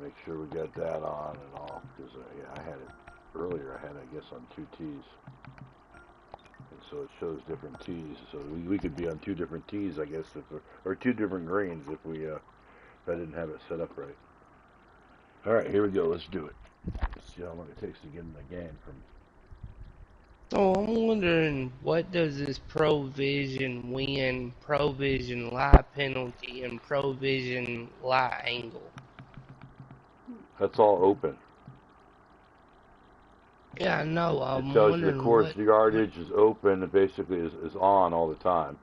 Make sure we got that on and all, because yeah, I had it earlier. I had, I guess, on 2 T's, and so it shows different T's. So we could be on 2 different T's, I guess, or 2 different grains if I didn't have it set up right. All right, here we go. Let's do it. Let's see how long it takes to get in the game from. So I'm wondering, what does this provision win, provision lie penalty, and provision lie angle? That's all open. Yeah, I know. I'm it tells you the wondering course yardage is open. It basically is on all the time.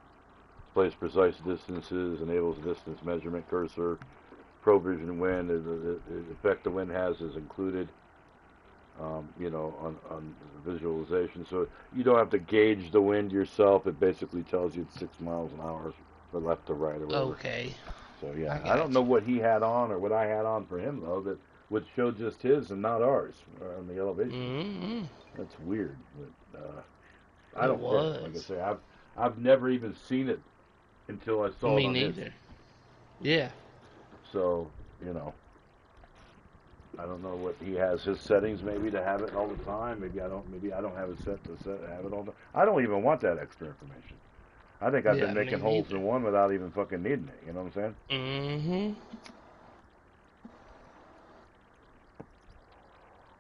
Displays precise distances, enables distance measurement cursor. Provision wind, the effect the wind has is included. You know, on visualization, so you don't have to gauge the wind yourself. It basically tells you it's 6 miles an hour, from left to right, or whatever. Okay. So yeah, I don't know what he had on or what I had on for him though. That would show just his and not ours on the elevation. That's weird, but I don't care. Like I say, I've never even seen it until I saw it on his. Me neither. Yeah. So you know. I don't know what he has his settings maybe to have it all the time. Maybe I don't have it set to have it all the time. I don't even want that extra information. I think I've been making holes in one without even fucking needing it. You know what I'm saying?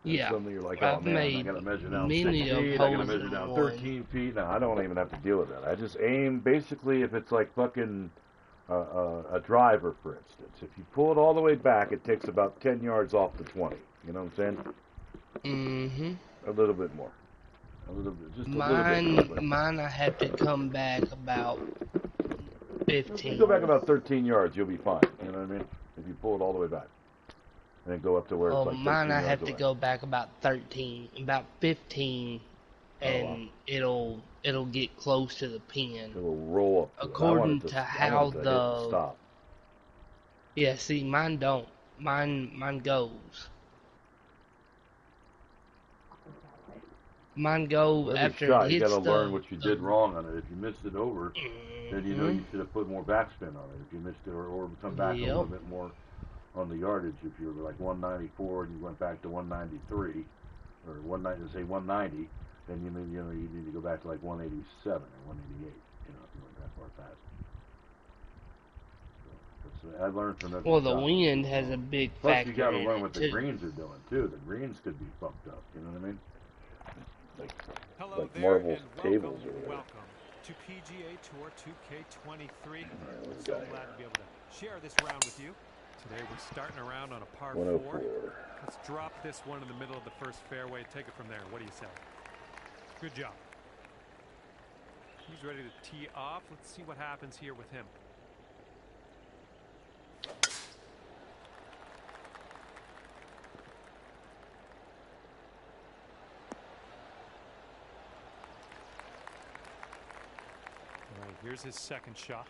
Yeah. Suddenly you're like, oh man, I gotta measure down 6 feet. I gotta measure down 13 feet. No, I don't even have to deal with that. I just aim. Basically, if it's like fucking a driver, for instance, if you pull it all the way back, it takes about 10 yards off the 20. You know what I'm saying? A little bit more. A little bit, just a little bit. Mine, I have to come back about 15. If you go back about 13 yards, you'll be fine. You know what I mean? If you pull it all the way back. And then go up to where it's like 13 mine, I yards have away. to go back about 13, about 15, and it'll get close to the pin. It will roll up. According to how the stop. Yeah, see, mine don't. Mine goes. Mine go after shot, it hits you gotta learn what you did wrong on it. If you missed it over, then you know you should have put more backspin on it. If you missed it, or come back a little bit more on the yardage. If you were like 194 and you went back to 193, or 190, then you need to go back to like 187 or 188. You know, if you went that far past. So I learned from that. Well, the wind has a big factor. Plus, you got to learn what the greens are doing too. The greens could be fucked up. You know what I mean? Like Marvel tables or whatever. Welcome to PGA Tour 2K23. So glad to be able to share this round with you. Today we're starting around on a par 4. Let's drop this one in the middle of the first fairway. Take it from there. What do you say? Good job. He's ready to tee off. Let's see what happens here with him. All right, here's his second shot.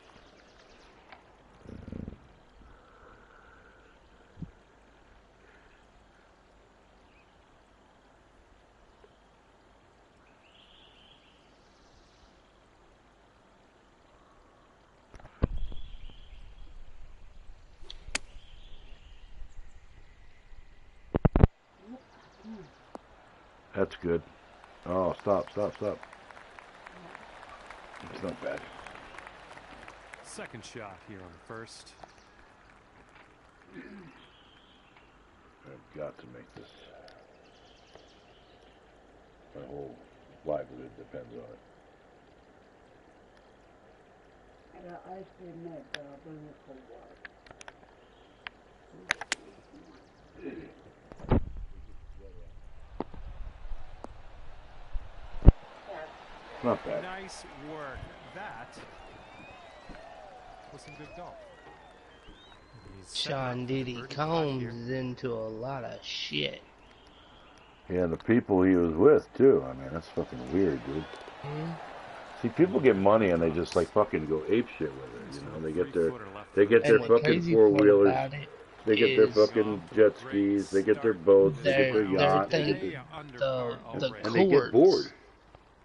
That's good. Oh, stop. It's not bad. Second shot here on the first. I've got to make this. My whole livelihood depends on it. I got ice cream next, but I'll bring the cold water. Not bad. Nice work. That was some good golf. Sean Diddy Combs into a lot of shit. Yeah, the people he was with too. I mean, that's fucking weird, dude. See, people get money and they just like fucking go ape shit with it. You know, they get their fucking 4-wheelers. They get their fucking jet skis. They get their boats. They get their yachts. The and they get bored.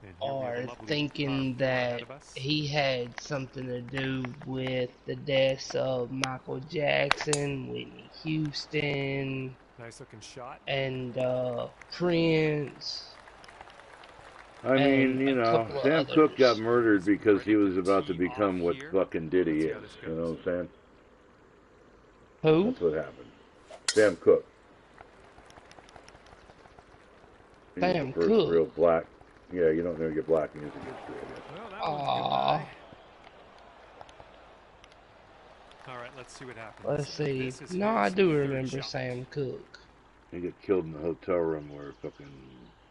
And here we have are a lovely thinking par 4 ahead that of us. he had something to do with the deaths of Michael Jackson, Whitney Houston, Nice looking shot. and Prince, I mean, and you a know, couple of Sam Cooke got others. murdered because he Ready was to about to tee become off what here. fucking Diddy Let's see is. how this You know goes. what I'm saying? Who? That's what happened. Sam Cooke. He was the Sam first Cooke. real black. Yeah, you don't never get black music history, I guess. Well, that one's goodbye. All right, let's see what happens. Let's see. This is No, I his do third remember shot. Sam Cooke. He got killed in the hotel room where fucking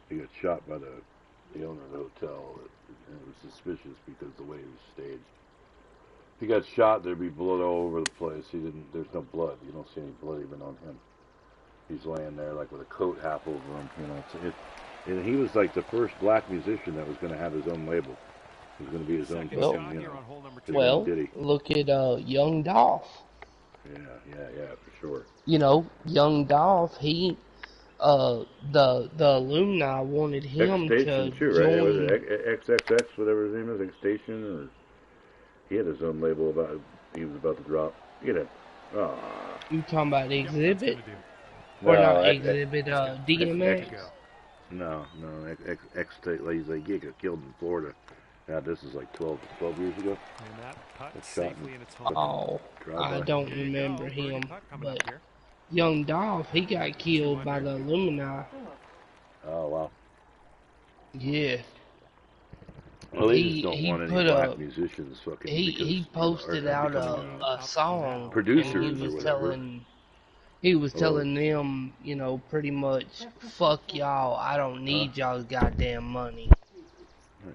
he got shot by the owner of the hotel. And it was suspicious because the way he was staged. If he got shot, there'd be blood all over the place. There's no blood. You don't see any blood even on him. He's laying there like with a coat half over him. You know, and he was like the first black musician that was going to have his own label. He was going to be his own Second Well- shot fucking, you here know, on hole number his 2. own Well, Diddy. look at Young Dolph. Yeah, for sure. You know, Young Dolph, he the alumni wanted him to X-Station too, right? Was join. it XXX, whatever his name is, X-Station, or he had his own label about he was about to drop. You know, You talking about Yep, that's Exhibit? gonna do. Or not X- Exhibit, X- DMX? Go. No, X-State. He's like, he got killed in Florida. Now this is like 12 years ago. And that putt That's shot safely him. in its home. Oh, I don't Here you remember go, birdie him. putt coming up But here. Young Dolph, he got killed by the Illuminati. Oh wow. Yeah. Well, they just He- don't he want any put black a- musicians fucking. He because, posted you know, out becoming, a song, producers and or he was whatever. telling them, you know, pretty much, fuck y'all, I don't need y'all's goddamn money. Nice.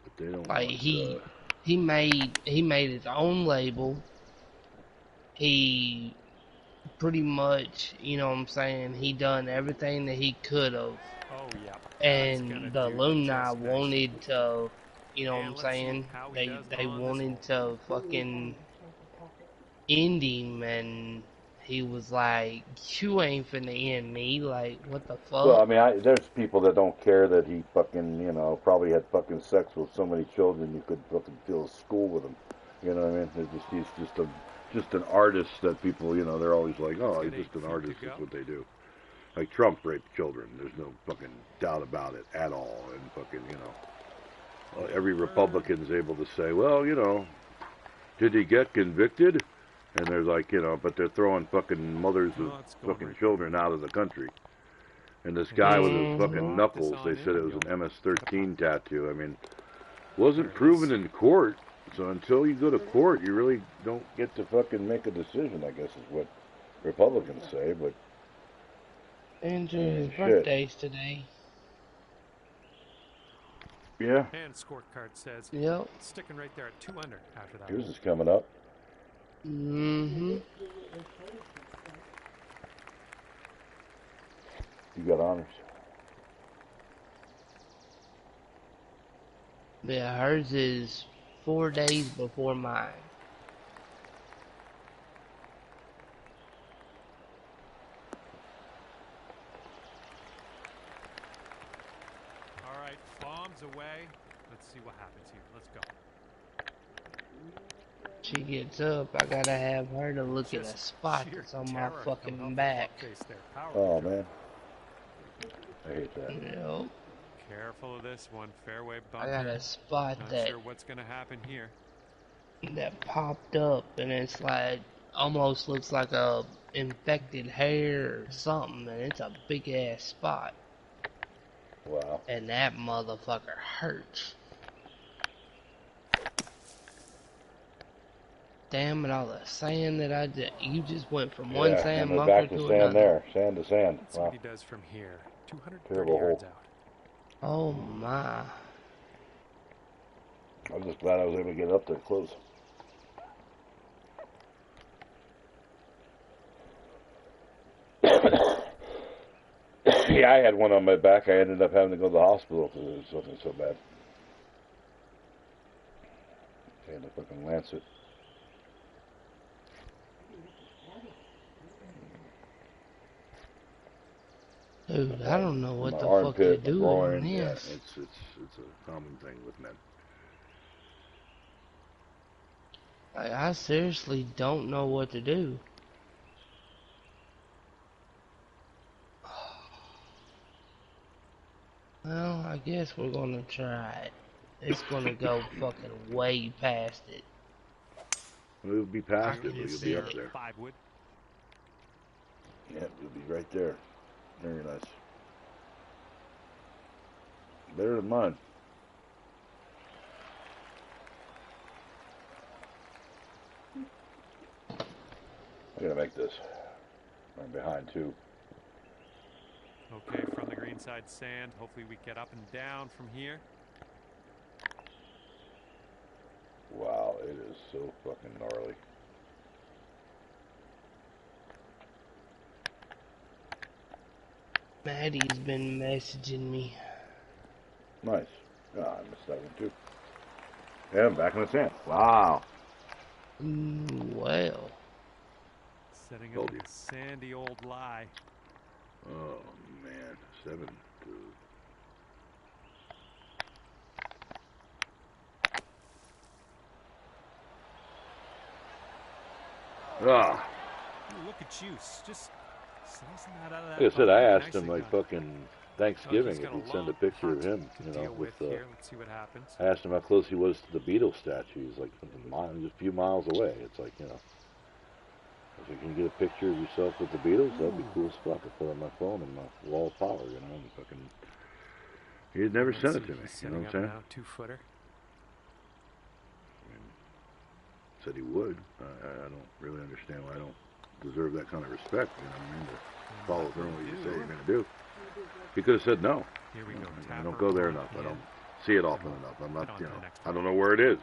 But they don't Like want. he made his own label. He pretty much, you know what I'm saying, he done everything that he could have. Oh, yeah. That's And gonna the do alumni just nice. wanted to, you know what And I'm let's see saying, how he does they on this wanted hole. to fucking end him, and he was like, you ain't finna end me, like, what the fuck? Well, I mean, there's people that don't care that he fucking, you know, probably had fucking sex with so many children you could fucking fill a school with him. You know what I mean? He's just an artist that people, you know, they're always like, oh, he's just an artist. That's what they do. Like Trump raped children. There's no fucking doubt about it at all. And fucking, you know, every Republican's able to say, well, you know, did he get convicted? And they're like, you know, but they're throwing fucking mothers of fucking children out of the country. And this guy with his fucking knuckles, they said it was an MS-13 tattoo. I mean, wasn't proven in court. So until you go to court, you really don't get to fucking make a decision, I guess is what Republicans say. But Andrew's shit. birthday's today. Yeah, And scorecard says Yep. sticking right there at 2 under after that. yours hole. is coming up. Mm-hmm. You got honors. Yeah, hers is 4 days before mine. All right, bombs away. Let's see what happens here. Let's go. She gets up, I gotta have her to look at a Just spot sheer that's on my terror coming fucking off the back. front face there. Power Oh control. man, I hate that. Yep. Careful of this one. Fairway I bump. got a spot Not that sure what's going to happen here. popped up, and it's like almost looks like a infected hair or something, and it's a big ass spot, Wow. and that motherfucker hurts. Damn it, all the sand that you just went from one Yeah, sand and they're bunker back to to sand another. there, sand to sand. Let's see Wow. what he does from here. 230 Terrible yards hole. out. Oh my. I'm just glad I was able to get up there close. Yeah, I had one on my back. I ended up having to go to the hospital because it was something so bad. They had to fucking lance it. Who? Dude, I don't know my what the fuck to armpit, my do on groin. Yeah, this. it's a common thing with men. I seriously don't know what to do. Well, I guess we're gonna try it. It's gonna go fucking way past it. We'll be past I it, can but you'll see be up it. there. 5 wood. Yeah, you'll be right there. Very nice. Better than mine. I gotta make this. I'm behind too. Okay, from the greenside sand. Hopefully we get up and down from here. Wow, it is so fucking gnarly. Matty's been messaging me. Nice. Ah, I missed that one too. Yeah, I'm back in the sand. Wow. Well. Setting Told up you. a sandy old lie. Oh man, 7-2. Ah. Ooh, look at you, just slicing that out of that. Like I said, I putt. asked him Nicely like done. fucking Oh, Thanksgiving he's if got a he'd send a long picture of putt him, to you know, deal with here. Let's see what happens. I asked him how close he was to the Beatles statue. He's like just a few miles away. It's like, you know, I was like, can you get a picture of yourself with the Beatles? That'd be cool as fuck. I put it on my phone and my wall of power, you know, and fucking, he'd never sent it to me, you know what I'm saying? Now, 2-footer. Said he would. I don't really understand why I don't deserve that kind of respect, you know what I mean, to follow through on what you say you're going to do. He could have said no. Here we go. I don't go there enough. I don't see it often enough. I'm not, you know, I don't know where it is.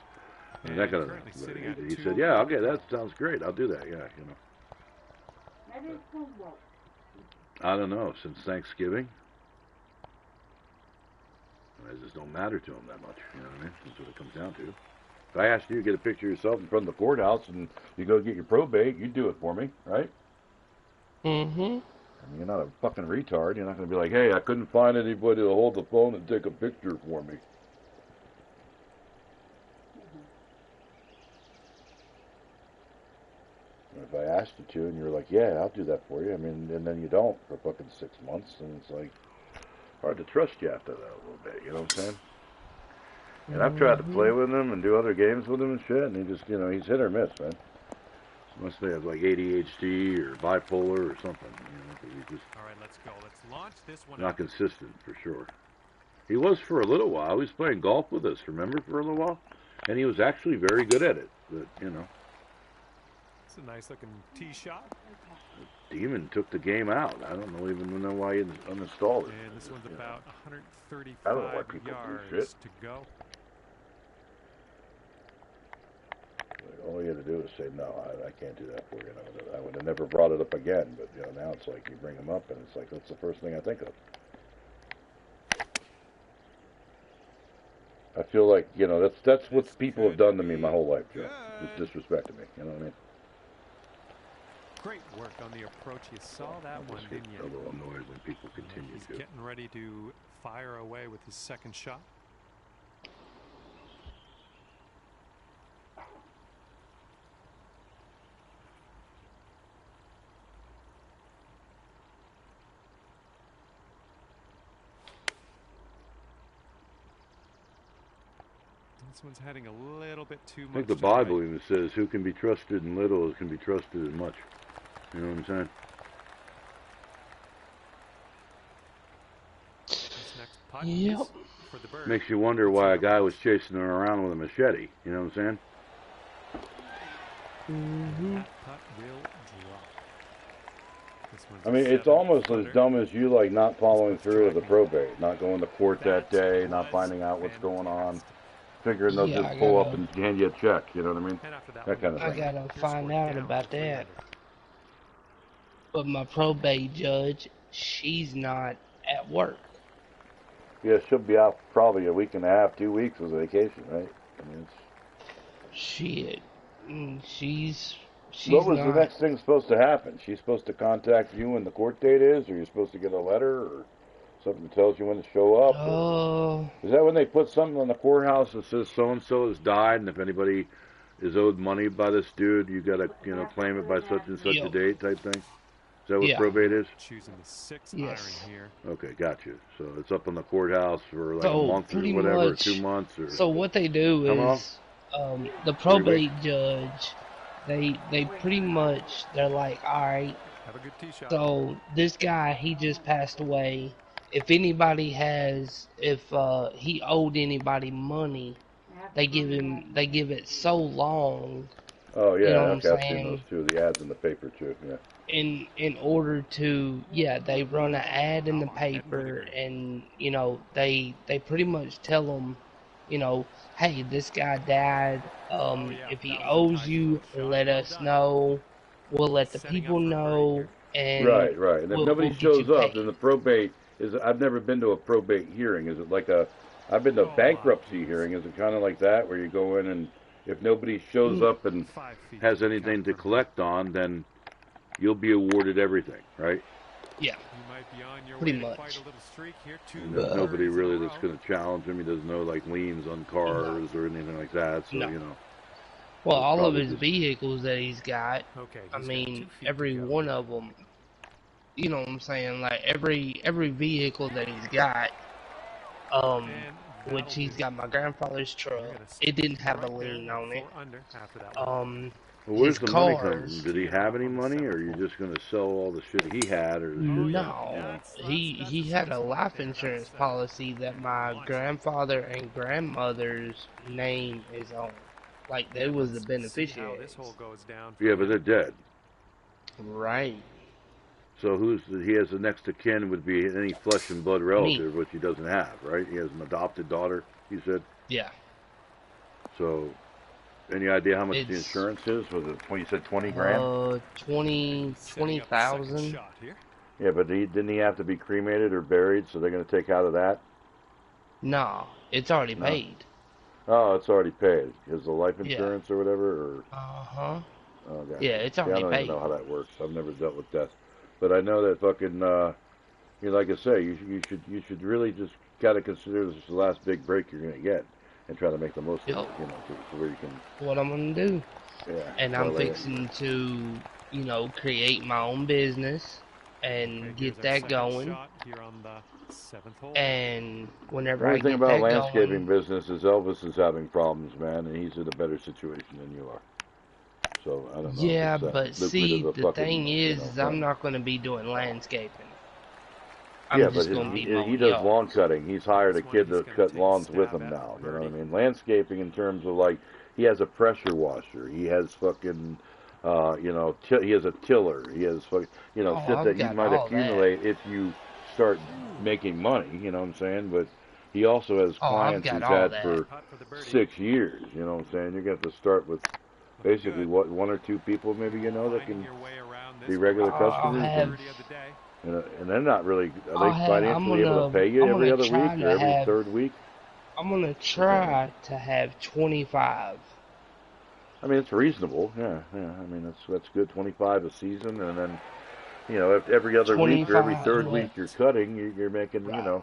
And that kind of thing. But he said, yeah, okay, that sounds great. I'll do that, yeah, you know. I don't know, since Thanksgiving, it just don't matter to him that much, you know what I mean? That's what it comes down to. If I asked you to get a picture of yourself in front of the courthouse and you go get your probate, you'd do it for me, right? Mm-hmm. I mean, you're not a fucking retard. You're not going to be like, hey, I couldn't find anybody to hold the phone and take a picture for me. If I asked you to and you're like, yeah, I'll do that for you, I mean, and then you don't for fucking 6 months, and it's like hard to trust you after that a little bit, you know what I'm saying? And I've tried to play with him and do other games with him and shit, and he just, you know, he's hit or miss, man. Must have like ADHD or bipolar or something, you know, 'cause he's just All right, let's go. Let's launch this one. not consistent for sure. He was for a little while. He was playing golf with us, remember, for a little while? And he was actually very good at it, but, you know. It's a nice looking tee shot. Demon took the game out. I don't even know why he uninstalled it. And this one's about I don't know why 135 people do yards shit. to go. All you had to do was say, no, I can't do that for you. I would have never brought it up again, but, you know, now it's like you bring them up, and it's like, that's the first thing I think of. I feel like, you know, that's what people have done to me my whole life, Joe. Just disrespected me, you know what I mean? Great work on the approach. You saw that one, didn't you? A little annoyed when people continue He's to. getting ready to fire away with his second shot. This one's heading a little bit too much. I think the Bible even says, who can be trusted in little can be trusted in much. You know what I'm saying? This next putt Yep. is for the bird. Makes you wonder why a guy was chasing her around with a machete. You know what I'm saying? Mm-hmm. That putt will drop. This one's I mean, a it's almost as 7-footer. dumb as you, like, not following through with the probate, not going to court that day, not was finding out what's going on, fantastic. figuring they'll Yeah, just I pull up gotta- and hand you a check, you know what I mean? And after that That kind of I thing. gotta Your find score out down about to 3 that. under. But my probate judge, she's not at work. Yeah, she'll be out probably a week and a half, 2 weeks with vacation, right? I mean, Shit. She's What she's was the not. next thing supposed to happen? She's supposed to contact you when the court date is, or you're supposed to get a letter, or something that tells you when to show up? Or is that when they put something on the courthouse that says so and so has died, and if anybody is owed money by this dude, you gotta claim it by such and such a Yep. date type thing? Is that what Yeah. probate is? Choosing the 6 Yes. iron here. Okay, got you. So it's up on the courthouse for like a So month or pretty whatever, much. 2 months or So what they do how long? is, the 3 weeks. probate judge, they pretty much, they're like, all right. Have a good tee shot. So this guy, he just passed away. If anybody has, if he owed anybody money, they give it so long. Oh yeah, You know what I'm okay, I've seen those saying? too. The ads in the paper too. Yeah. In order to, yeah, they run an ad in the paper, and they pretty much tell them, hey, this guy died. If he owes you, let us know. We'll let the people know, and Right, right. And if nobody we'll get you shows up, then paid. the probate is. I've never been to a probate hearing. Is it like a? I've been to a bankruptcy hearing. Is it kind of like that, where you go in and if nobody shows up and 5 feet has to anything count to from collect on, then you'll be awarded everything, right? Yeah, You might be on your pretty way to much. quite a little streak here. 2 And there's nobody birdies in a really row. that's going to challenge him. He doesn't know like liens on cars or anything like that. So No. you know, Well, it's all of probably his just vehicles that he's got, Okay, I he's got 2 mean, feet to every go. one of them, you know what I'm saying? Like every vehicle that he's got, And which he's got my grandfather's truck. You're gonna It didn't have a right there, lien on it. 4 under after that one. Well, where's His the money coming cars. from? Did he have any money, or are you just going to sell all the shit he had, or the shit No, that, he had a life insurance policy that my grandfather and grandmother's name is on. Like they was the Let's see how beneficiaries. this hole goes down for Yeah, but him. they're dead. Right. So he has the next of kin would be any flesh and blood relative, which he doesn't have, right? He has an adopted daughter, you said? Yeah. So, any idea how much the It's insurance is? Was it, you said 20 grand? 20,000. Second shot here. Yeah, but didn't he have to be cremated or buried, so they're going to take out of that? No, it's already No. paid. Oh, it's already paid. Is the life Yeah. insurance or whatever? Or Uh-huh. oh, gotcha. Yeah, it's See, I already don't paid. even know how that works. I've never dealt with death, but I know that fucking. Like I say, you should really just gotta consider this the last big break you're gonna get, and try to make the most of it. Yep. To where you can. What I'm gonna do. Yeah. And I'm parlay it. fixing to, create my own business and Okay, get here's our that second going. shot here on the 7th hole. And whenever The I only thing get about that landscaping going, business is Elvis is having problems, man, and he's in a better situation than you are. So I don't know. yeah, if it's but that see, lucrative a the fucking, thing is, I'm thing. not gonna be doing landscaping. I'm Yeah, just but gonna be he mowing does yards. lawn cutting. He's hired a This one kid he's to gonna cut take a lawns with stab him at now. for You know what I birdie. mean? Landscaping in terms of like he has a pressure washer. He has fucking, he has a tiller. He has fucking, Oh, shit I've that you got might all that. accumulate if you start making money. You know what I'm saying? But he also has Oh, I've clients got he's all had that. for Putt for the birdie. 6 years. You know what I'm saying? You're gonna have to start with Looking basically good. what 1 or 2 people maybe that Finding can your way around this be regular one. I'll customers. have. Birdie of the day. And they're not really. Are I'll they have. financially able to pay you I'm every gonna other try week to or every have. third week? I'm gonna try to have 25. I mean, it's reasonable. Yeah. I mean, that's good. 25 a season, and then if every other week or every 25. third week you're cutting, you're making. Right.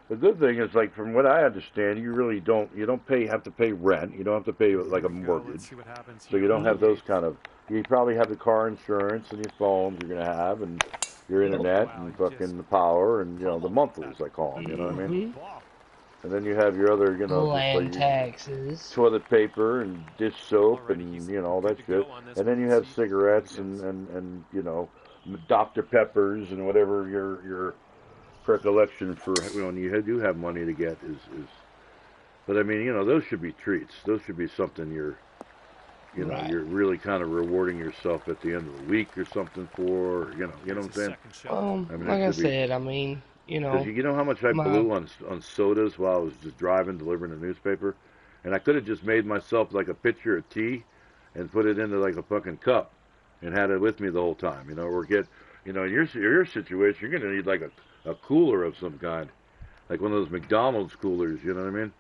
The good thing is, like from what I understand, you really don't have to pay rent. You don't have to pay like a Here we go. mortgage, Let's see what happens so here you don't on have the those 8th. kind of. You probably have the car insurance and your phones you're gonna have, and your internet Wow, and he fucking just the power and the pummeled monthlies that I call them. You know what I mean? Mhm. ball. And then you have your other, just like Land your taxes. toilet paper and dish soap Already he's and all that good to shit. go on this And then one. you have See how cigarettes he goes. and Dr. Peppers and whatever your recollection for when you do have money to get is. But I mean, those should be treats. Those should be something Right. you're really kind of rewarding yourself at the end of the week or something for. You know Here's what I'm his saying? second shot. I mean, Like it I should be. said, I mean, Because you know how much I my blew on sodas while I was just driving, delivering a newspaper, and I could have just made myself like a pitcher of tea, and put it into like a fucking cup, and had it with me the whole time. Or get, in your situation, you're gonna need like a cooler of some kind, like one of those McDonald's coolers. You know what I mean?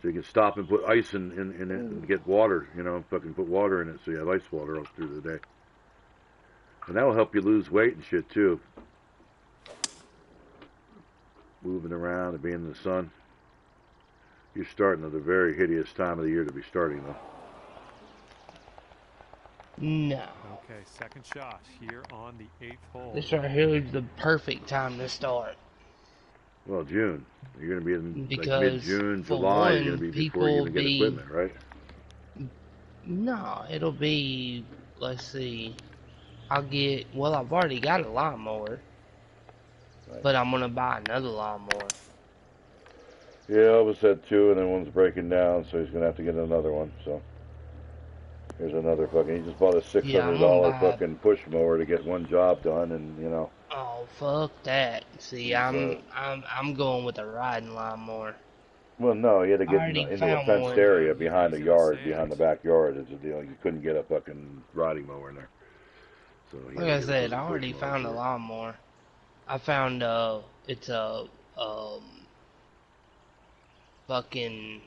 So you can stop and put ice in it and get water, you know, fucking put water in it so you have ice water all through the day. And that will help you lose weight and shit too. Moving around and being in the sun. You're starting at a very hideous time of the year to be starting though. No. Okay, second shot here on the 8th hole. This right here is the perfect time to start. Well, June. You're going to be in Because like mid-June, for July. one, You're going to be before you even get equipment, right? No, it'll be, let's see, I've already got a lawnmower, Right. but I'm going to buy another lawnmower. Yeah, Elvis had two, and then one's breaking down, so he's going to have to get another one, so. Here's another fucking, he just bought a $600 fucking push mower to get one job done, and, you know. Oh, fuck that. See, I'm going with a riding lawnmower. Well, no, he had to get into a fenced area behind the yard, behind the backyard. It's a deal. You couldn't get a fucking riding mower in there. So like I said, I already found a lawnmower. I found it's a fucking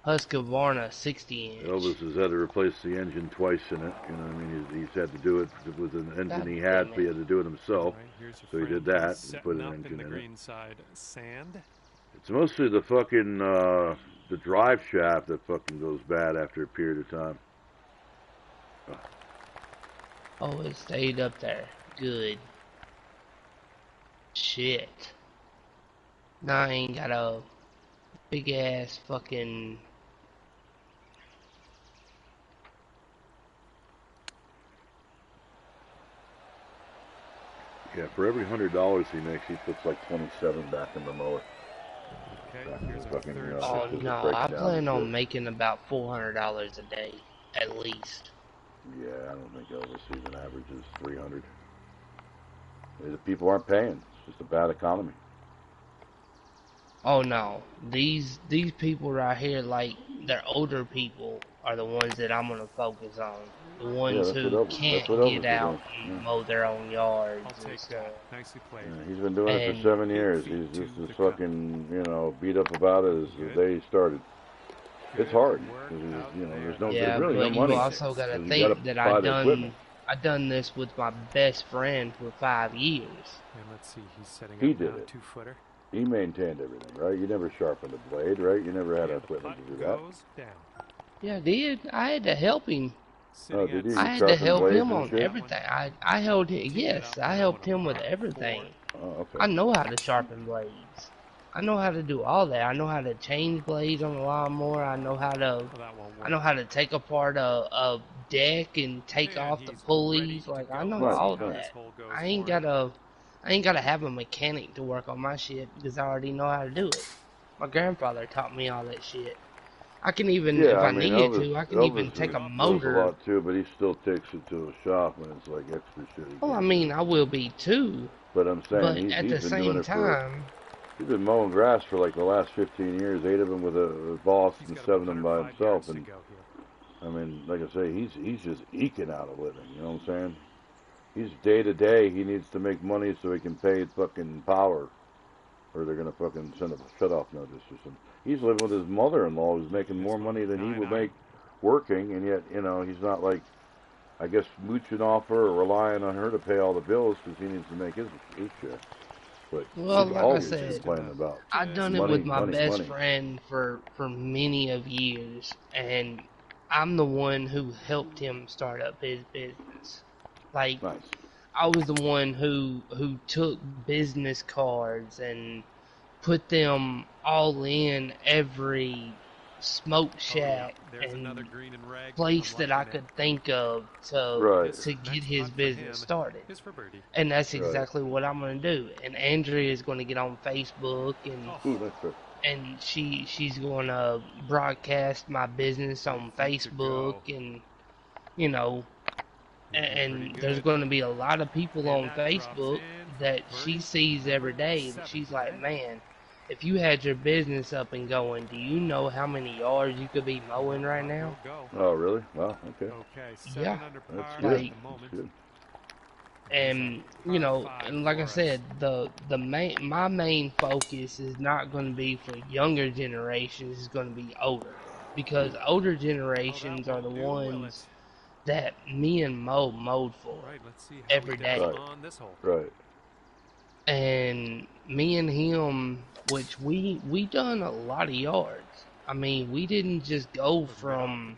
Husqvarna 60-inch. Elvis has had to replace the engine twice in it. You know what I mean? He's had to do it with an engine he had, but he had to do it himself. So he did that and put an engine in it. It's mostly the fucking the drive shaft that fucking goes bad after a period of time. Oh, it stayed up there. Good. Shit. Now I ain't got a big ass fucking. Yeah, for every $100 he makes, he puts like 27 back in the mower. Okay, here's our fucking, third Oh no, I plan on making about $400 a day, at least. Yeah, I don't think Elvis even averages 300. The people aren't paying. It's just a bad economy. Oh no, these people right here, like they're older people, are the ones that I'm gonna focus on. The ones who can't get out and mow their own yards. I'll take that. Nicely played. Yeah, he's been doing it for 7 years. He's just as fucking, you know, beat up about it as the day he started. It's hard. You know, there's really no money. You also gotta think that I done this with my best friend for 5 years. And let's see, he's setting up he did now, it. 2-footer. He maintained everything, right? You never sharpened a blade, right? You never had equipment to do that. Yeah, I did. I had to help him. Oh, did you? I had to help him on everything. I held him. Yes, I helped him with everything. Oh, okay. I know how to sharpen blades. I know how to do all that. I know how to change blades on the lawnmower. I know how to take apart a deck and take off the pulleys. Like I know all that. I ain't gotta have a mechanic to work on my shit because I already know how to do it. My grandfather taught me all that shit. I can even, if I needed to, I can even take a motor. A lot too, but he still takes it to a shop when it's like extra shit. Well, I mean, I will be too. But I'm saying but at the same time, he's been mowing grass for like the last 15 years. 8 of them with a boss and 7 of them by himself. And I mean, like I say, he's just eking out a living. You know what I'm saying? He's day to day. He needs to make money so he can pay fucking power, or they're gonna fucking send a shut-off notice or something. He's living with his mother-in-law, who's making more money than he would make working, and yet, you know, he's not like, I guess, mooching off her or relying on her to pay all the bills because he needs to make his share. But well, like I said, about I've done it with my best friend for many of years, and I'm the one who helped him start up his business. Like, nice. I was the one who took business cards and put them all in every smoke shack and place that I could think of to get his business started. And that's exactly what I'm going to do. And Andrea is going to get on Facebook and she's going to broadcast my business on Facebook, and you know, and there's going to be a lot of people on Facebook that she sees every day, and she's like, man, if you had your business up and going, do you know how many yards you could be mowing right now? Oh, really? Wow, okay. Yeah. That's good. That's good. And you know, and like I said, my main focus is not going to be for younger generations. It's going to be older, because older generations are the ones that me and Mo mowed for every day. Right. And me and him, which we done a lot of yards. I mean, we didn't just go from,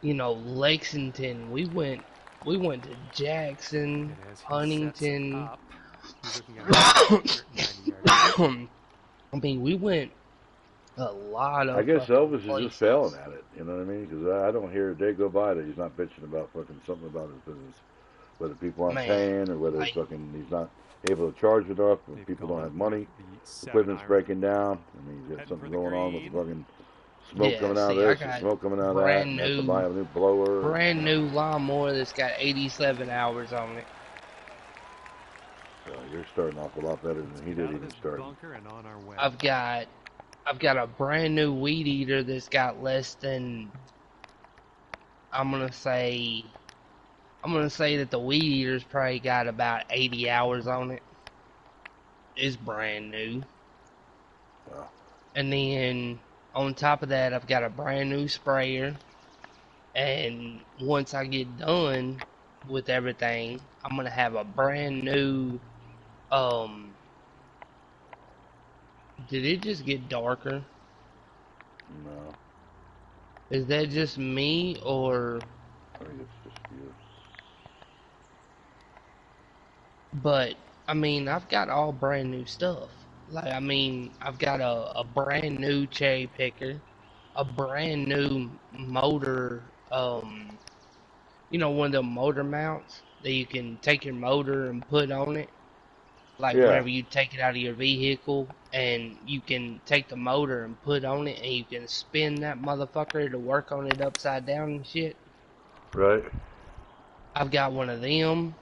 you know, Lexington. We went to Jackson, Huntington. I mean, we went a lot of. I guess Elvis places. is just failing at it. You know what I mean? Because I don't hear a day go by that he's not bitching about fucking something about his business, whether people aren't paying or whether fucking he's not able to charge enough, or people don't have money, equipment's breaking down. I mean, he's got something going on with the fucking smoke coming out of this, and smoke coming out of that, and have to buy a new blower. Brand new lawnmower that's got 87 hours on it. So you're starting off a lot better than he did even start. I've got a brand new weed eater that's got less than, I'm gonna say that the weed eater's probably got about 80 hours on it. It's brand new. Wow. And then on top of that, I've got a brand new sprayer. And once I get done with everything, I'm gonna have a brand new, did it just get darker? No. Is that just me, or? I think it's just you. But, I mean, I've got all brand new stuff. Like, I mean, I've got a brand new cherry picker, a brand new motor, you know, one of the motor mounts that you can take your motor and put on it. Like, whenever you take it out of your vehicle, and you can take the motor and put on it, and you can spin that motherfucker to work on it upside down and shit. Right. I've got one of them.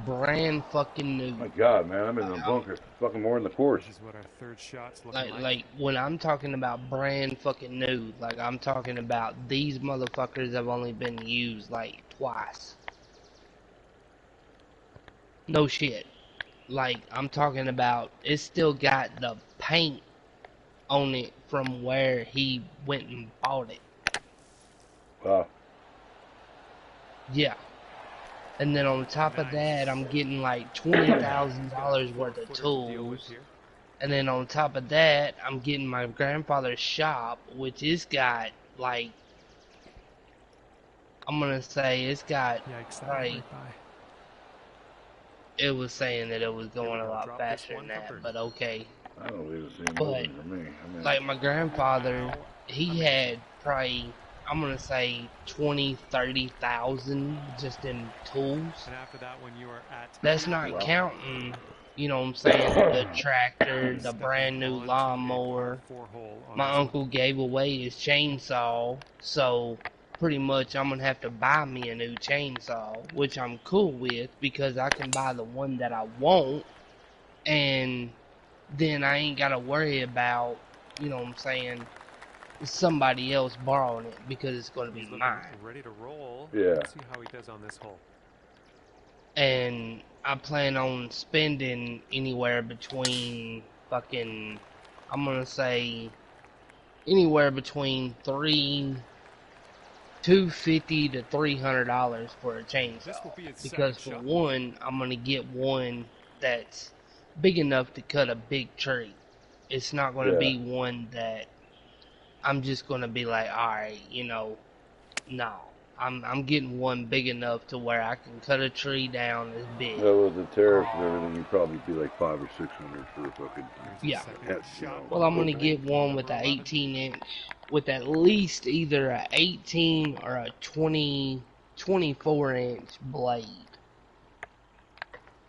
Brand fucking new. My God, man, I'm in the bunker. Fucking more in the course. This is what our third shot's looking Like when I'm talking about brand fucking new, like I'm talking about these motherfuckers have only been used like twice. No shit. Like, I'm talking about, it's still got the paint on it from where he went and bought it. Wow. Yeah. And then on top of that, I'm getting like $20,000 worth of tools. And then on top of that, I'm getting my grandfather's shop, which is got like, I'm gonna say it's got like, it was saying that it was going a lot faster than that, but okay. I don't believe it's even moving for me. I mean, like my grandfather, he had probably, I'm gonna say 20,000-30,000 just in tools. And after that, when you were at that's not counting, you know what I'm saying, the tractor, the brand new lawnmower. My uncle gave away his chainsaw, so pretty much I'm gonna have to buy me a new chainsaw, which I'm cool with because I can buy the one that I want, and then I ain't gotta worry about, you know what I'm saying, somebody else borrowing it because it's gonna be mine. Ready to roll. Yeah. Let's see how he does on this hole. And I plan on spending anywhere between fucking, I'm gonna say anywhere between $250 to $300 for a chainsaw, because for one, I'm gonna get one that's big enough to cut a big tree. It's not gonna be one that I'm just gonna be like, alright, you know, no. I'm getting one big enough to where I can cut a tree down as big. Well, with the tariffs and everything, you'd probably be like $500 or $600 for a fucking. Yeah. You know, well, I'm gonna get one with an 18-inch, with at least either a 18 or a 24-inch blade.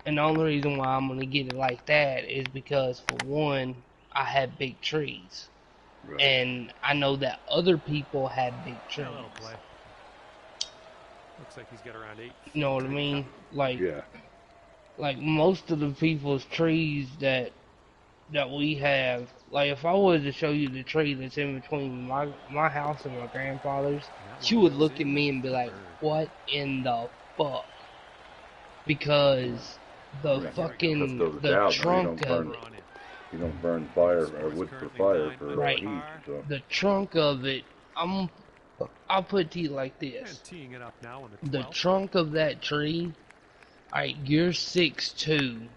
And the only reason why I'm gonna get it like that is because, for one, I have big trees, and I know that other people have big trees. Looks like he's got around 8. You know what I mean? Like, like most of the people's trees that we have, like if I was to show you the tree that's in between my house and my grandfather's, you would look at me and be like, what in the fuck? because the Yeah, fucking cut those the down, or trunk of it, you don't burn fire or wood for fire for right? heat. So The trunk of it, I'll put it to you like And this: teeing it up now on the the 12th. trunk of that tree. Alright, you're 6'2",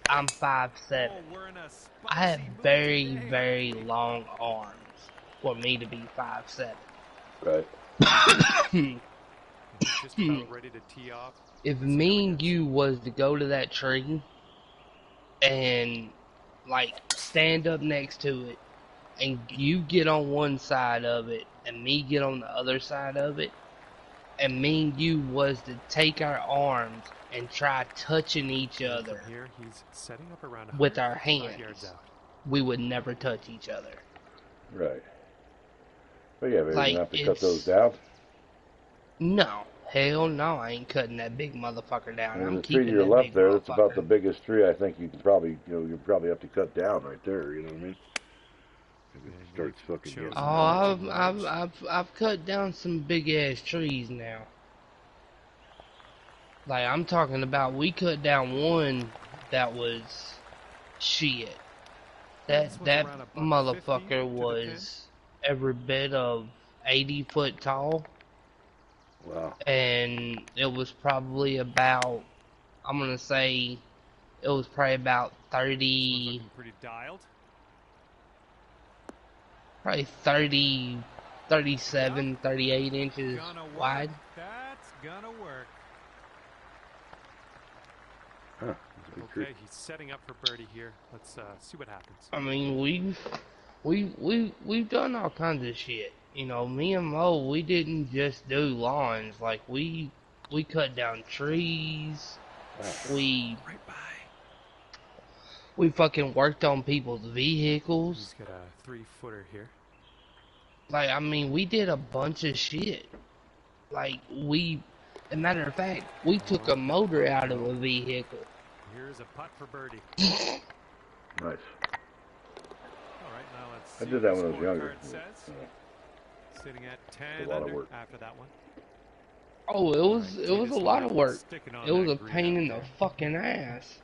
I'm 5'7". Oh, we're in a I have spicy mood very, today, very aren't we? long arms for me to be 5'7". right. Just about ready to tee off. If Let's see how me he and does. you was to go to that tree and like stand up next to it, and you get on one side of it and me get on the other side of it, and me and you was to take our arms and try touching each And other from here, he's setting up around with our 155 yards hands, out. we would never touch each other. Right. But yeah, but you're Like, gonna have to cut it's those down. no, hell no, I ain't cutting that big motherfucker down. There's I'm a tree to keeping your that left big there. That's about the motherfucker. biggest tree I think you can probably, you probably have to cut down right there. You know what I mean? If it And starts you've fucking chosen getting. Oh, large. I've cut down some big ass trees now. Like, I'm talking about, we cut down one that was shit. This one's That around a buck 50 motherfucker to the was every bit of 80 foot tall, Wow. and it was probably about, I'm gonna say, it was probably about This one's 30, looking pretty dialed. probably 30, 37, 38 inches Gonna work. wide. That's gonna work. Huh. That's a big tree. Okay, he's setting up for birdie here. Let's see what happens. I mean, we've done all kinds of shit. You know, me and Mo, we didn't just do lawns. Like, we cut down trees. Wow. We Right by. fucking worked on people's vehicles. He's got a 3-footer here. Like, I mean, we did a bunch of shit. Like, as a matter of fact, we took a motor out of a vehicle. Here's a putt for birdie. Nice. All right, now let's see I did that what when I the was younger. scorecard says. Sitting at It's 10 a lot of under work. after that one. Oh, it was a lot of work. Sticking on It was that a green pain out in the there. fucking ass.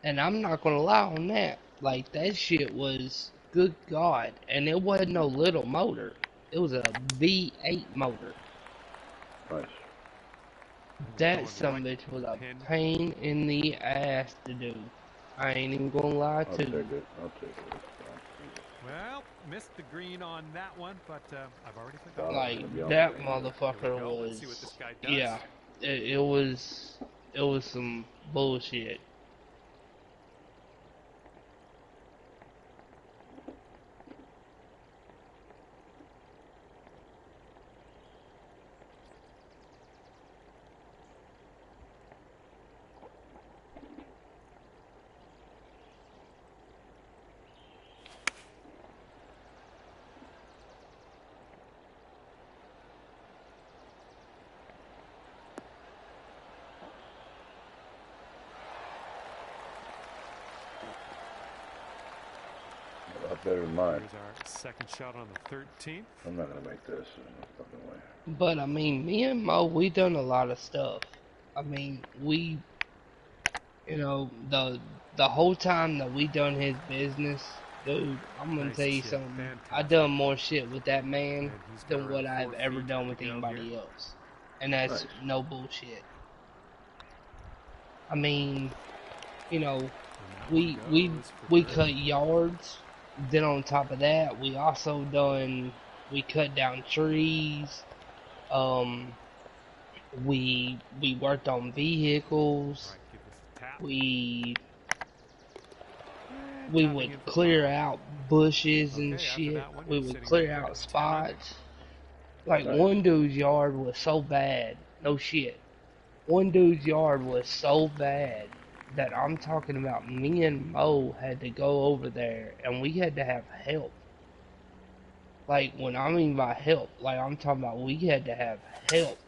And I'm not gonna lie on that. Like, that shit was, good God. And it wasn't no little motor. It was a V8 motor. Nice. That sumbitch was a pain in the ass to do. I ain't even gonna lie I'll to take you. it. I'll take it. Well, missed the green on that one, but I've already forgotten. Like, that Here motherfucker we go. was, Let's see what this guy does. yeah, it was some bullshit. A lot better than mine. Here's our second shot on the 13th. I'm not gonna make this. No fucking way. But I mean, me and Mo, we done a lot of stuff. I mean, you know, the whole time that we done his business, dude, I'm gonna Nice tell you chip. something. I Fantastic. done more shit with that man And he's got than around what I've 4 ever feet done with to go anybody here. else. And that's Nice. no bullshit. I mean, you know, And that we one we goes for we birdie. cut yards. Then on top of that, we also we cut down trees. We worked on vehicles. All right, give this a tap. We And we tapping would in for clear par. out bushes Okay, and after shit. that one, We you're would sitting clear here out at 10 spots. Like, Nice. one dude's yard was so bad. No shit. One dude's yard was so bad that I'm talking about me and Mo had to go over there and we had to have help. Like, when I mean by help, like, I'm talking about we had to have help.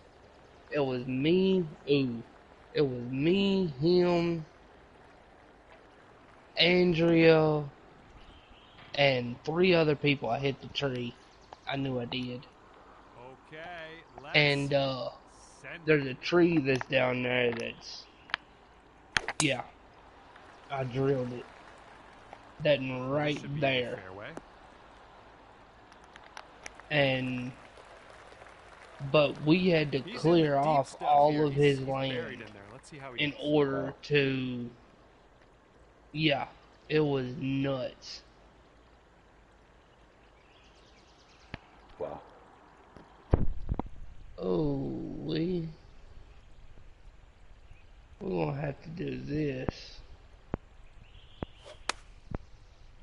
It was me, it was me, him, Andrea, and 3 other people. I hit the tree. I knew I did. Okay, let's And, there's a tree that's down there that's, yeah, I drilled it. That right there. And, but we had to clear off all of his land in order to, yeah, it was nuts. Wow. Oh, we're gonna have to do this.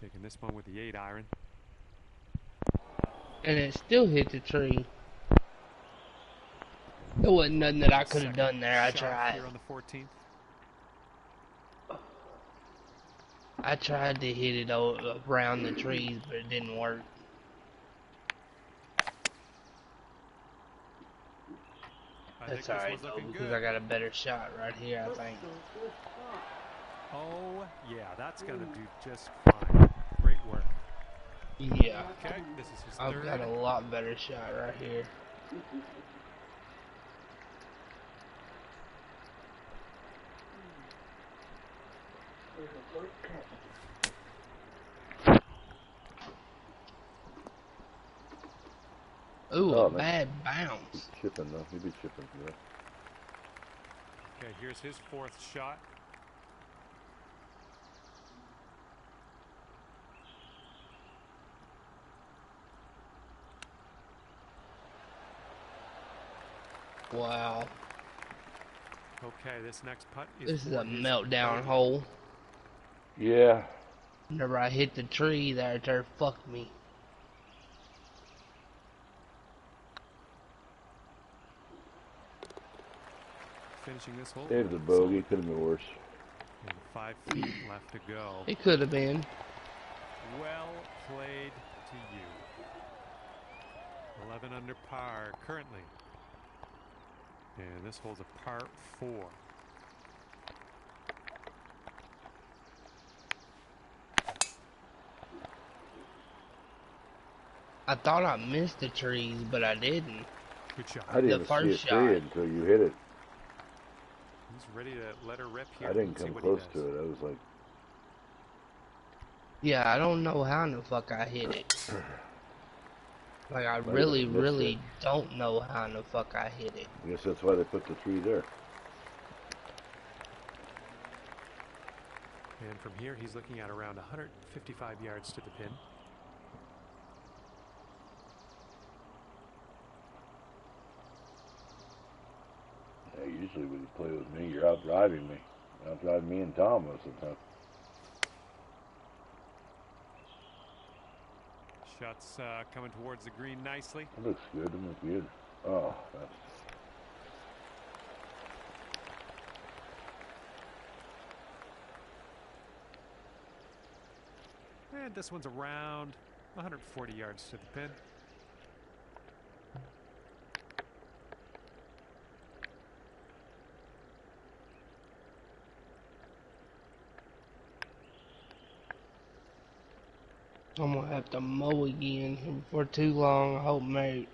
Taking this one with the 8-iron. And it still hit the tree. There wasn't nothing that I could have done there. I tried. Here on the 14th. I tried to hit it around the trees, but it didn't work. That's alright though, because I got a better shot right here, I think. Oh, yeah, that's gonna do just fine. Great work. Yeah. Okay, this is his I've third. got a lot better shot right here. Ooh, a bad bounce. He's chipping though. He'd be chipping for that. Okay, here's his fourth shot. Wow. Okay, this next putt is This is a meltdown hole. Yeah. Whenever I hit the tree, that turf fucked me. finishing this hole. Saved the bogey, could have been worse. And 5 feet left to go. It could have been. Well played to you. 11 under par currently. And this hole's a par 4. I thought I missed the trees, but I didn't. Good shot. I didn't see a tree until you hit it. He's ready to let her rip here. I didn't come close to it. I was like... Yeah, I don't know how in the fuck I hit it. Like, I really don't know how in the fuck I hit it. I guess that's why they put the tree there. And from here, he's looking at around 155 yards to the pin. Yeah, usually when you play with me, you're out driving me. You're out driving me and Tom most of the time. Shots coming towards the green nicely. It looks good. It looks good. Oh, that's... And this one's around 140 yards to the pin. I'm gonna have to mow again for too long. I hope, mate.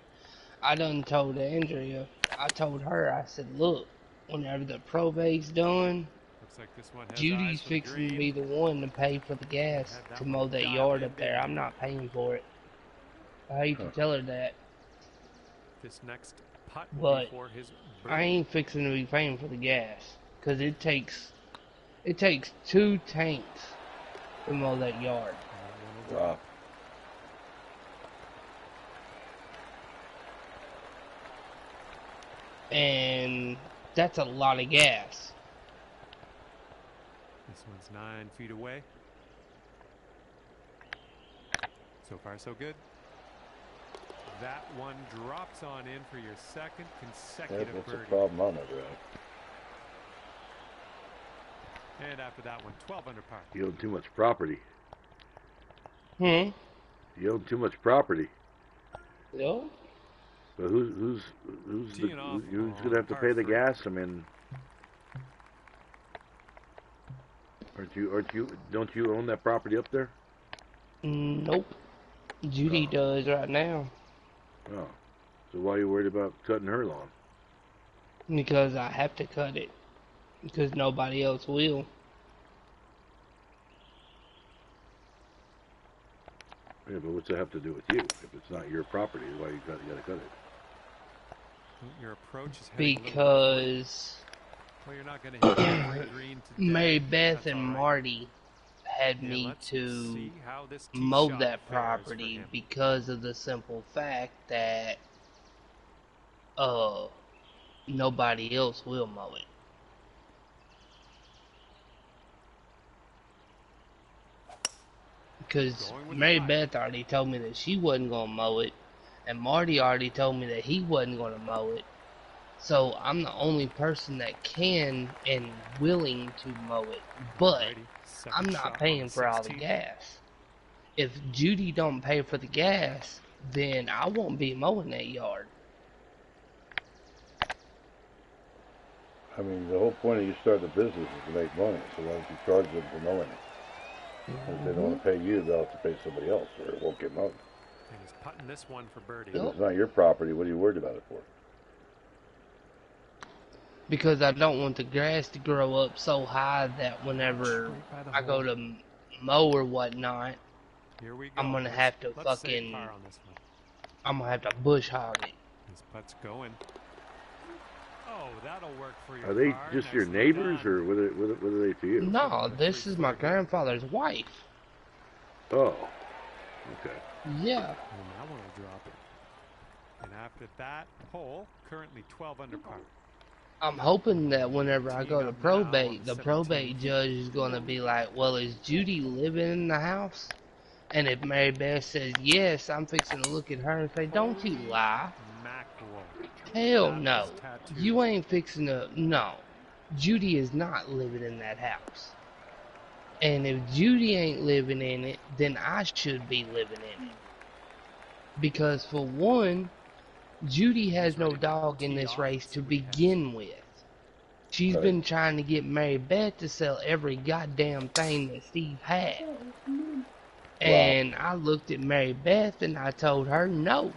I done told Andrea. I told her, I said, look, whenever the probate's done, looks like this one has Judy's fixing to be the one to pay for the gas to mow that yard up there. I'm not paying for it. I hate to tell her that. This next putt but for his I ain't fixing to be paying for the gas, cause it takes 2 tanks to mow that yard. Wow. And that's a lot of gas. This one's 9 feet away. So far, so good. That one drops on in for your second consecutive That's birdie. a problem on it, right? And after that one, 12 under par. You own too much property. Hmm? You own too much property. Yeah? But who's gonna have to pay the gas? I mean, don't you own that property up there? Nope. Judy does right now. Oh, so why are you worried about cutting her lawn? Because I have to cut it. Because nobody else will. Yeah, but what's that have to do with you? If it's not your property, why you gotta cut it? Your approach is because well, you're not going to hit every green today. Mary Beth That's and all right. Marty had And me let's to see how this tee mow shot that fares for property him. because of the simple fact that nobody else will mow it. Because Mary Beth already told me that she wasn't gonna mow it, and Marty already told me that he wasn't gonna mow it. So I'm the only person that can and willing to mow it, but I'm not paying for all the gas. If Judy don't pay for the gas, then I won't be mowing that yard. I mean, the whole point of you starting a business is to make money, so why don't you charge them for mowing it? If they don't want to pay you, they'll have to pay somebody else, or it won't get mowed. And he's putting this one for birdie. If it's not your property, what are you worried about it for? Because I don't want the grass to grow up so high that whenever I go to mow or whatnot, Here we go. I'm gonna have to fucking, I'm gonna have to bush hog it. His putt's going. Oh, that'll work for you. Are they just your neighbors, or what are they to you? No, this is my grandfather's wife. Oh, okay. Yeah. And that one will drop it. And after that hole, currently 12 under par. I'm hoping that whenever I go to probate, the probate judge is gonna be like, well, is Judy living in the house? And if Mary Beth says yes, I'm fixing to look at her and say, don't you lie. Hell no. You ain't fixing to, no. Judy is not living in that house. And if Judy ain't living in it, then I should be living in it. Because for one, Judy has no dog in this race to begin with. She's been trying to get Mary Beth to sell every goddamn thing that Steve had. And I looked at Mary Beth and I told her no.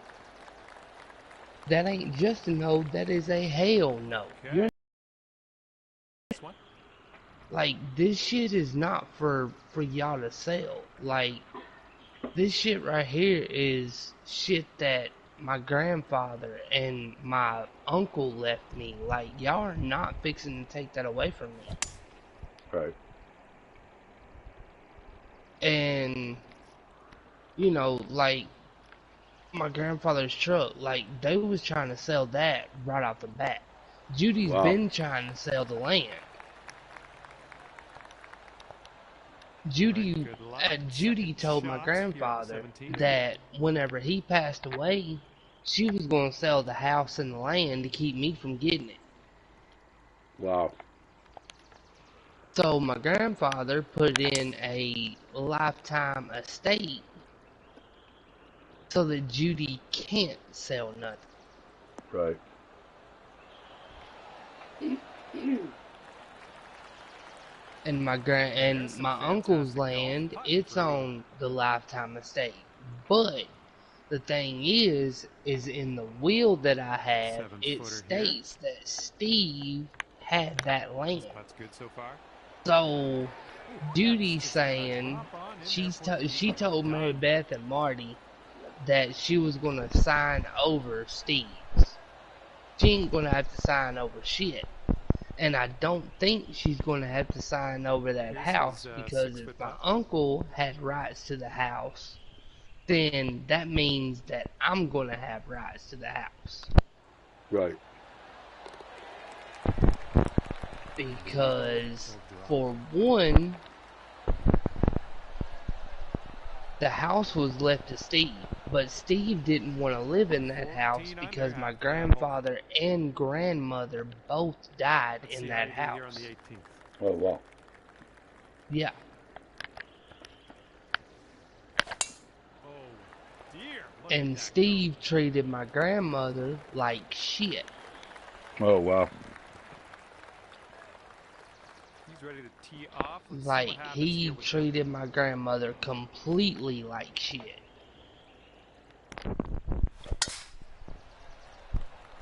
That ain't just a no, that is a hell no. You're like, this shit is not for y'all to sell. Like, this shit right here is shit that my grandfather and my uncle left me. Like, y'all are not fixing to take that away from me. Right. And, you know, like, my grandfather's truck, like, they was trying to sell that right off the bat. Judy's been trying to sell the land. Judy told my grandfather that whenever he passed away, she was going to sell the house and the land to keep me from getting it. Wow. So my grandfather put in a lifetime estate so that Judy can't sell nothing. Right. And my uncle's land, it's on the lifetime estate. But the thing is in the will that I have, it states that Steve had that land. That's good so far. So Judy's saying she told Mary Beth and Marty that she was gonna sign over Steve's. She ain't gonna have to sign over shit. And I don't think she's going to have to sign over that house, because if my uncle had rights to the house, then that means that I'm going to have rights to the house. Right. Because, for one, the house was left to Steve, but Steve didn't want to live in that house because my grandfather and grandmother both died in that house. Oh, wow. Yeah. And Steve treated my grandmother like shit. Oh, wow. Ready to tee off. Like, he treated my grandmother completely like shit.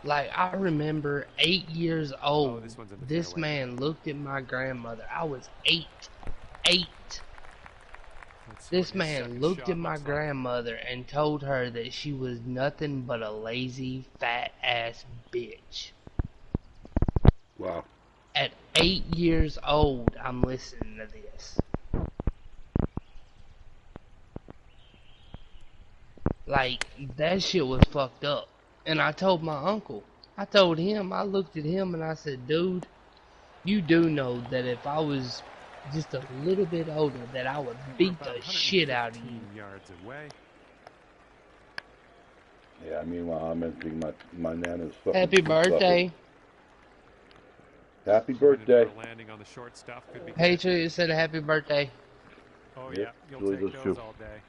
Like, I remember 8 years old, this one's in the this fairway. man looked at my grandmother. I was 8. 8. Let's see This what his man second looked shot at my looks like. grandmother and told her that she was nothing but a lazy, fat-ass bitch. Wow. At 8 years old, I'm listening to this. Like, that shit was fucked up. And I told my uncle. I told him, I looked at him and I said, dude, you do know that if I was just a little bit older, that I would We're beat about the shit out of you. 115 yards away. Yeah, meanwhile, I'm entering my Nana's fucking Happy food bucket. birthday. Happy birthday. Landing on the short stuff could be good. Patriot said a happy birthday. Oh Yep, yeah, you'll Julie take does those too. all day.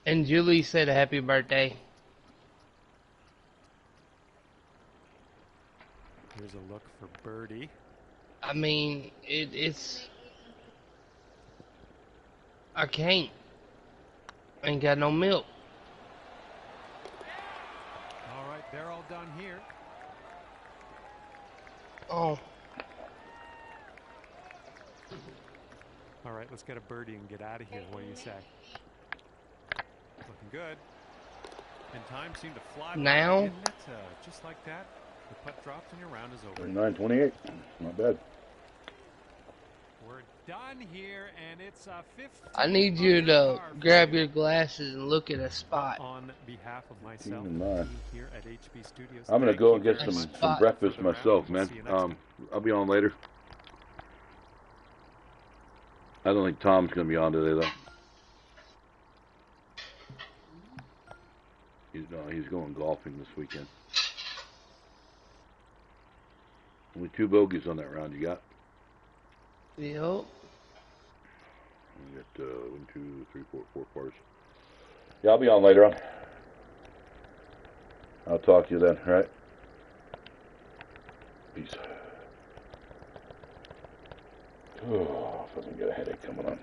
And Julie said a happy birthday. Here's a look for birdie. I mean, it's... I can't. Ain't got no milk. All right, they're all done here. Oh. All right, let's get a birdie and get out of here. What do you say? Looking good. And time seemed to fly by, Now? didn't it? Just like that, the putt drops and your round is over. 29-28. Not bad. We're done here, and it's a 15. I need you to grab your glasses and look at a spot. On behalf of myself and and the mine. team here at HB Studios, I'm gonna thank go you and get very some much breakfast for the round. myself, We'll man. see you next time. I'll be on later. I don't think Tom's gonna be on today though. He's going golfing this weekend. Only 2 bogeys on that round. You got? Yep. You got 1, 2, 3, 4, 4 pars. Yeah, I'll be on later on. I'll talk to you then. All right. Peace. Oh, fucking got a headache coming on.